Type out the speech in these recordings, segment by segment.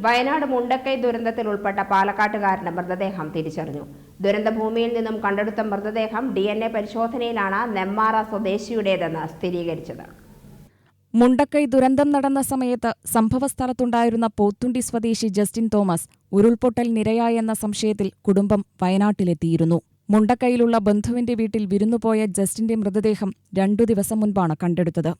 വയനാട് മുണ്ടക്കൈ ദുരന്തത്തിൽ ഉൾപ്പെട്ട പാലക്കാട്ടുകാരന്റെ മൃതദേഹം തിരിച്ചറിഞ്ഞു. ദുരന്തഭൂമിയിൽ നിന്നും കണ്ടെടുത്ത മൃതദേഹം DNA പരിശോധനയിലാണ് നെമ്മാറ സ്വദേശിയുടേതെന്ന് സ്ഥിരീകരിച്ചത്. മുണ്ടക്കൈ ദുരന്തം നടന്ന സമയത്ത് സംഭവസ്ഥലത്തുണ്ടായിരുന്ന പോത്തുണ്ടി സ്വദേശി ജസ്റ്റിൻ തോമസ് ഉരുൾപൊട്ടലിനിരയായെന്ന സംശയത്തിൽ കുടുംബം വയനാട്ടിലെത്തിയിരുന്നു. മുണ്ടക്കൈയിലുള്ള ബന്ധുവിന്റെ വീട്ടിൽ വിരുന്നുപോയ ജസ്റ്റിന്റെ മൃതദേഹം 2 ദിവസം മുൻപാണ് കണ്ടെടുത്തത്.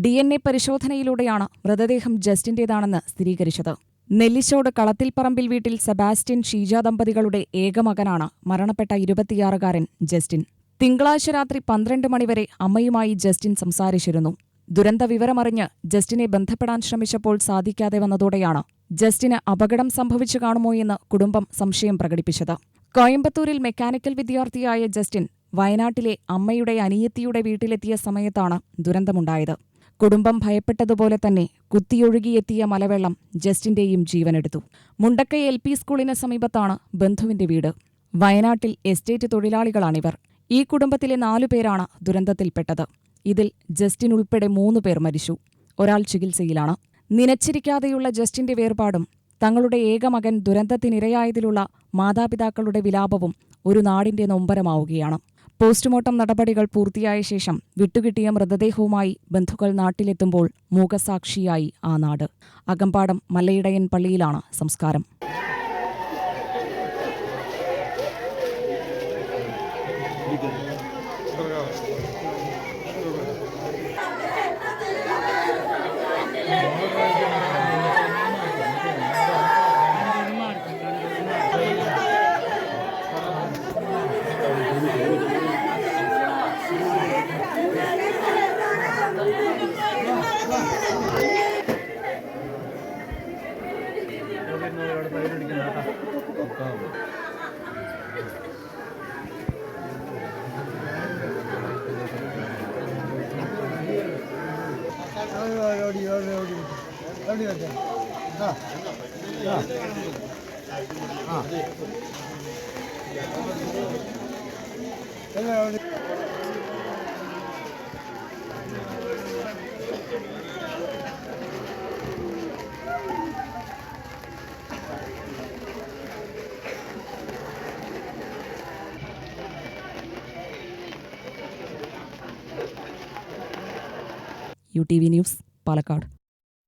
DNA പരിശോധനയിലൂടെയാണ് മൃതദേഹം ജസ്റ്റിന്റേതാണെന്ന് സ്ഥിരീകരിച്ചത്. നെല്ലിശോട് കളത്തിൽപ്പറമ്പിൽ വീട്ടിൽ സെബാസ്റ്റ്യൻ ഷീജ ദമ്പതികളുടെ ഏകമകനാണ് മരണപ്പെട്ട 26-കാരൻ ജസ്റ്റിൻ. തിങ്കളാഴ്ച രാത്രി 12 മണിവരെ അമ്മയുമായി ജസ്റ്റിൻ സംസാരിച്ചിരുന്നു. ദുരന്ത വിവരമറിഞ്ഞ് ജസ്റ്റിനെ ബന്ധപ്പെടാൻ ശ്രമിച്ചപ്പോൾ സാധിക്കാതെ വന്നതോടെയാണ് ജസ്റ്റിന് അപകടം സംഭവിച്ചു കാണുമോയെന്ന് കുടുംബം സംശയം പ്രകടിപ്പിച്ചത്. കോയമ്പത്തൂരിൽ മെക്കാനിക്കൽ വിദ്യാർത്ഥിയായ ജസ്റ്റിൻ വയനാട്ടിലെ അമ്മയുടെ അനിയത്തിയുടെ വീട്ടിലെത്തിയ സമയത്താണ് ദുരന്തമുണ്ടായത്. കുടുംബം ഭയപ്പെട്ടതുപോലെ തന്നെ കുത്തിയൊഴുകിയെത്തിയ മലവെള്ളം ജസ്റ്റിന്റെയും ജീവനെടുത്തു. മുണ്ടക്കൈ LP സ്കൂളിന് സമീപത്താണ് ബന്ധുവിന്റെ വീട്. വയനാട്ടിൽ എസ്റ്റേറ്റ് തൊഴിലാളികളാണിവർ. ഈ കുടുംബത്തിലെ 4 പേരാണ് ദുരന്തത്തിൽപ്പെട്ടത്. ഇതിൽ ജസ്റ്റിൻ ഉൾപ്പെടെ 3 പേർ മരിച്ചു. ഒരാൾ ചികിത്സയിലാണ്. നിനച്ചിരിക്കാതെയുള്ള ജസ്റ്റിന്റെ വേർപാടും തങ്ങളുടെ ഏകമകൻ ദുരന്തത്തിനിരയായതിലുള്ള മാതാപിതാക്കളുടെ വിലാപവും ഒരു നാടിന്റെ നൊമ്പരമാവുകയാണ്. പോസ്റ്റ്മോർട്ടം നടപടികൾ പൂർത്തിയായ ശേഷം വിട്ടുകിട്ടിയ മൃതദേഹവുമായി ബന്ധുക്കൾ നാട്ടിലെത്തുമ്പോൾ മൂകസാക്ഷിയായി ആ നാട്. അകമ്പാടം മല്ലയിടയൻ പള്ളിയിലാണ് സംസ്കാരം. UTV news, Palakkad.